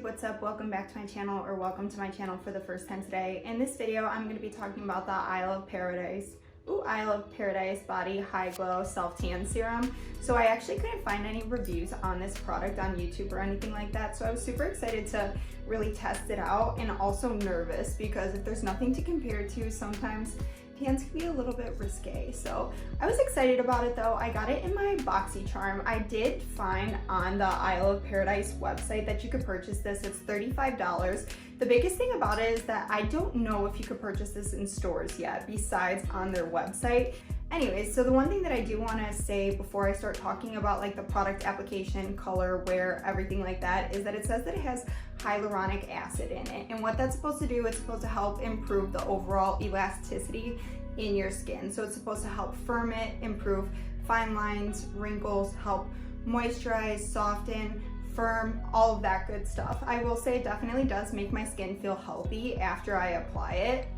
what's up? Welcome back to my channel, or welcome to my channel for the first time today. In this video, I'm going to be talking about the Isle of Paradise Body Hyglo Self Tan Serum. So I actually couldn't find any reviews on this product on YouTube or anything like that, so I was super excited to really test it out, and also nervous because if there's nothing to compare to, sometimes tans can be a little bit risque. So I was excited about it though. I got it in my BoxyCharm. I did find on the Isle of Paradise website that you could purchase this. It's $35. The biggest thing about it is that I don't know if you could purchase this in stores yet, besides on their website. Anyways, so the one thing that I do want to say before I start talking about like the product application, color, wear, everything like that, is that it says that it has hyaluronic acid in it. And what that's supposed to do, it's supposed to help improve the overall elasticity in your skin. So it's supposed to help firm it, improve fine lines, wrinkles, help moisturize, soften, firm, all of that good stuff. I will say it definitely does make my skin feel healthy after I apply it.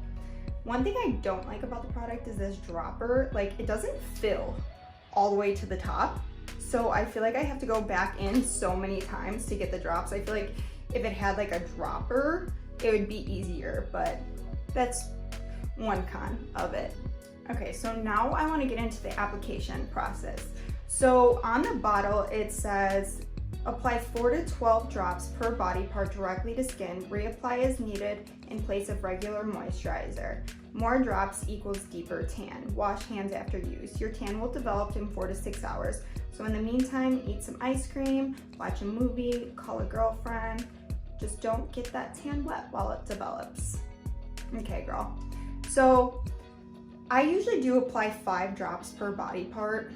One thing I don't like about the product is this dropper. Like, it doesn't fill all the way to the top. So I feel like I have to go back in so many times to get the drops. I feel like if it had like a dropper, it would be easier, but that's one con of it. Okay, so now I want to get into the application process. So on the bottle, it says apply 4 to 12 drops per body part directly to skin. Reapply as needed in place of regular moisturizer. More drops equals deeper tan. Wash hands after use. Your tan will develop in 4 to 6 hours. So in the meantime, eat some ice cream, watch a movie, call a girlfriend. Just don't get that tan wet while it develops. Okay, girl. So I usually do apply 5 drops per body part.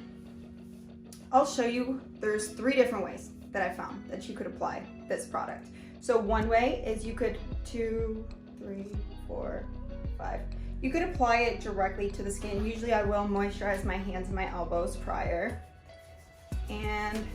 I'll show you, there's 3 different ways that I found that you could apply this product. So one way is you could 2, 3, 4, 5. You could apply it directly to the skin. Usually I will moisturize my hands and my elbows prior. And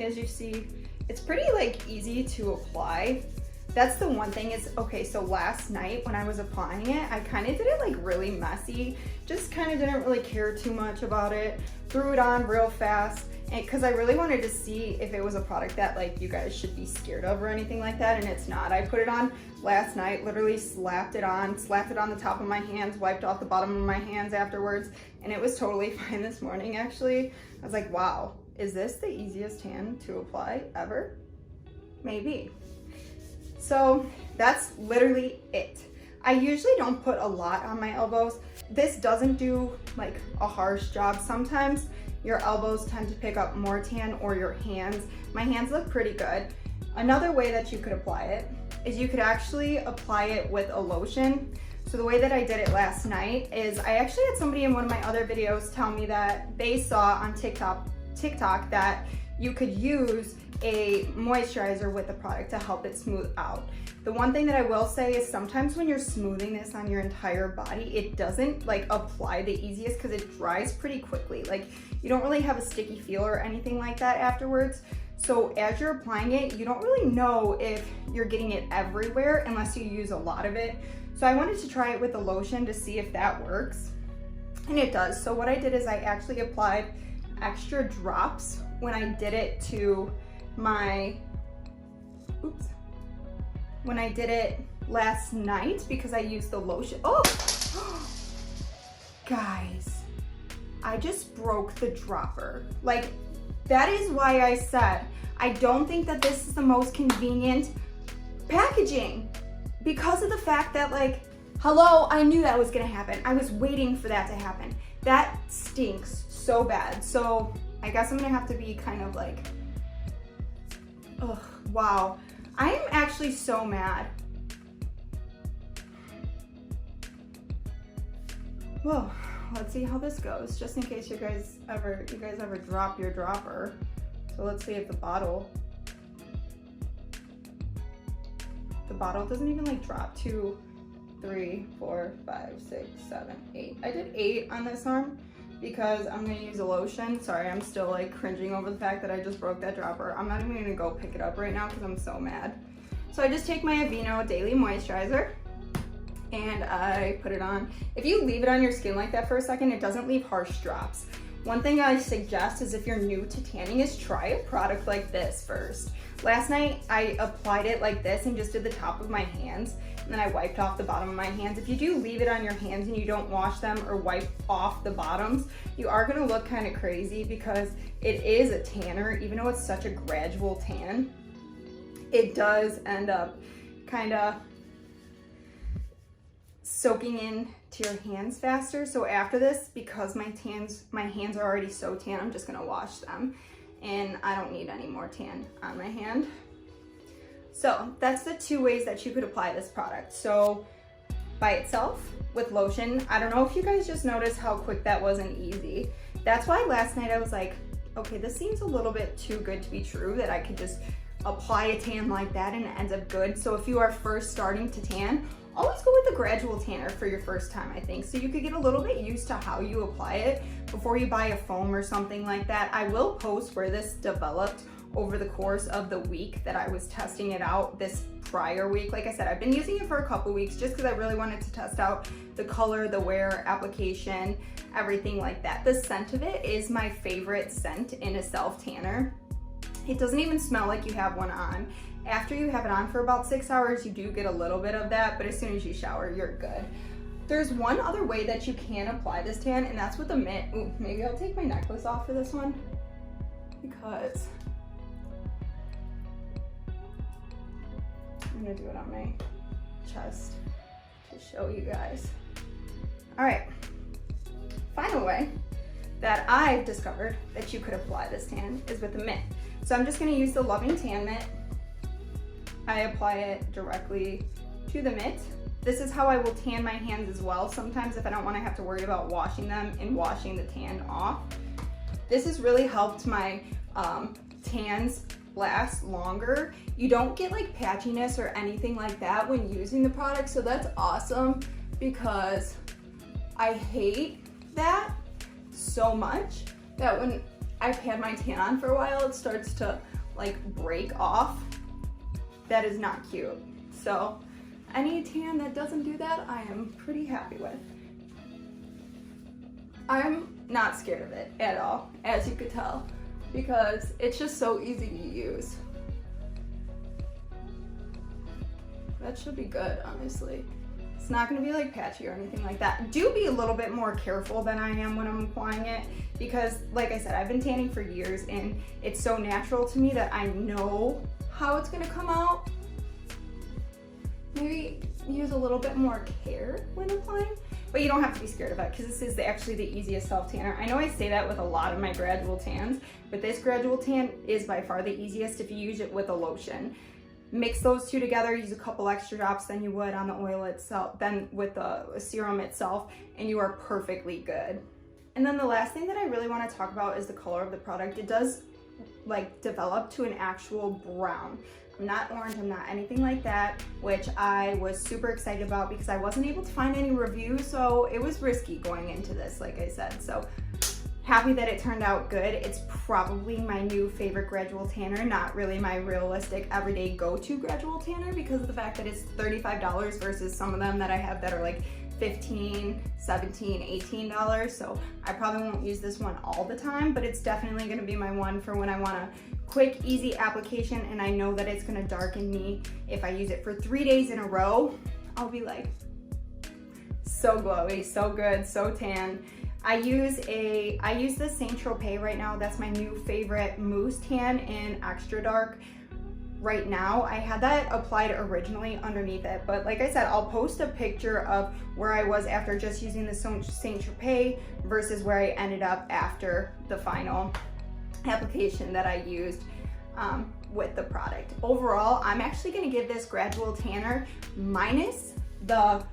as you see, it's pretty like easy to apply. That's the one thing is, okay, so last night when I was applying it, I kind of did it like really messy. Just kind of didn't really care too much about it. Threw it on real fast. Because I really wanted to see if it was a product that like you guys should be scared of or anything like that, and it's not. I put it on last night, literally slapped it on the top of my hands, wiped off the bottom of my hands afterwards, and it was totally fine this morning actually. I was like, wow, is this the easiest tan to apply ever? Maybe. So that's literally it. I usually don't put a lot on my elbows. This doesn't do like a harsh job. Sometimes your elbows tend to pick up more tan, or your hands. My hands look pretty good. Another way that you could apply it is you could actually apply it with a lotion. So the way that I did it last night is I actually had somebody in one of my other videos tell me that they saw on TikTok that you could use a moisturizer with the product to help it smooth out. The one thing that I will say is sometimes when you're smoothing this on your entire body, it doesn't like apply the easiest because it dries pretty quickly. Like, you don't really have a sticky feel or anything like that afterwards. So as you're applying it, you don't really know if you're getting it everywhere unless you use a lot of it. So I wanted to try it with the lotion to see if that works, and it does. So what I did is I actually applied extra drops when I did it to my, when I did it last night, because I used the lotion. Oh, guys, I just broke the dropper. Like, that is why I said I don't think that this is the most convenient packaging, because of the fact that, like, hello, I knew that was gonna happen. I was waiting for that to happen. That stinks so bad. So I guess I'm gonna have to be kind of like, oh, wow. I am actually so mad. Well, let's see how this goes, just in case you guys ever drop your dropper. So let's see if the bottle doesn't even like drop. 2, 3, 4, 5, 6, 7, 8. I did 8 on this arm because I'm gonna use a lotion. Sorry, I'm still like cringing over the fact that I just broke that dropper. I'm not even gonna go pick it up right now because I'm so mad. So I just take my Aveeno Daily Moisturizer and I put it on. If you leave it on your skin like that for a second, it doesn't leave harsh drops. One thing I suggest is if you're new to tanning is try a product like this first. Last night I applied it like this and just did the top of my hands, and then I wiped off the bottom of my hands. If you do leave it on your hands and you don't wash them or wipe off the bottoms, you are gonna look kind of crazy because it is a tanner. Even though it's such a gradual tan, it does end up kind of soaking in to your hands faster. So after this, because my hands are already so tan, I'm just gonna wash them, and I don't need any more tan on my hand. So that's the two ways that you could apply this product. So by itself with lotion, I don't know if you guys just noticed how quick that was and easy. That's why last night I was like, okay, this seems a little bit too good to be true that I could just apply a tan like that and it ends up good. So if you are first starting to tan, always go with the gradual tanner for your first time, I think. So you could get a little bit used to how you apply it before you buy a foam or something like that. I will post where this developed over the course of the week that I was testing it out this prior week. Like I said, I've been using it for a couple weeks just because I really wanted to test out the color, the wear, application, everything like that. The scent of it is my favorite scent in a self tanner. It doesn't even smell like you have one on. After you have it on for about 6 hours, you do get a little bit of that, but as soon as you shower, you're good. There's one other way that you can apply this tan, and that's with a mitt. Ooh, maybe I'll take my necklace off for this one because I'm gonna do it on my chest to show you guys. All right, final way that I've discovered that you could apply this tan is with a mitt. So I'm just gonna use the Loving Tan mitt. I apply it directly to the mitt. This is how I will tan my hands as well sometimes if I don't want to have to worry about washing them and washing the tan off. This has really helped my tans last longer. You don't get like patchiness or anything like that when using the product, so that's awesome because I hate that so much that when I've had my tan on for a while, it starts to like break off. That is not cute. So any tan that doesn't do that, I am pretty happy with. I'm not scared of it at all, as you could tell, because it's just so easy to use. That should be good, honestly. It's not gonna be like patchy or anything like that. Do be a little bit more careful than I am when I'm applying it because, like I said, I've been tanning for years and it's so natural to me that I know how it's gonna come out. Maybe use a little bit more care when applying, but you don't have to be scared of it because this is actually the easiest self tanner. I know I say that with a lot of my gradual tans, but this gradual tan is by far the easiest if you use it with a lotion. Mix those two together, use a couple extra drops than you would on the oil itself, then with the serum itself, and you are perfectly good. And then the last thing that I really want to talk about is the color of the product. It does like develop to an actual brown. I'm not orange, I'm not anything like that, which I was super excited about because I wasn't able to find any reviews, so it was risky going into this, like I said. So happy that it turned out good. It's probably my new favorite gradual tanner, not really my realistic everyday go-to gradual tanner because of the fact that it's $35 versus some of them that I have that are like $15, $17, $18. So I probably won't use this one all the time, but it's definitely gonna be my one for when I want a quick, easy application and I know that it's gonna darken me. If I use it for 3 days in a row, I'll be like so glowy, so good, so tan. I use the Saint Tropez right now. That's my new favorite mousse tan in extra dark right now. I had that applied originally underneath it, but like I said, I'll post a picture of where I was after just using the Saint Tropez versus where I ended up after the final application that I used with the product. Overall, I'm actually gonna give this gradual tanner minus the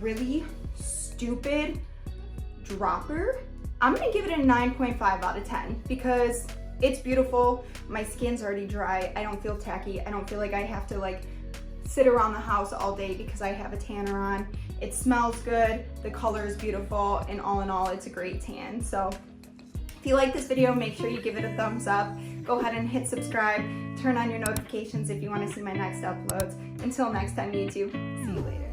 really stupid dropper. I'm gonna give it a 9.5 out of 10 because it's beautiful. My skin's already dry. I don't feel tacky. I don't feel like I have to like sit around the house all day because I have a tanner on. It smells good. The color is beautiful. And all in all, it's a great tan. So if you like this video, make sure you give it a thumbs up. Go ahead and hit subscribe. Turn on your notifications if you want to see my next uploads. Until next time, YouTube. See you later.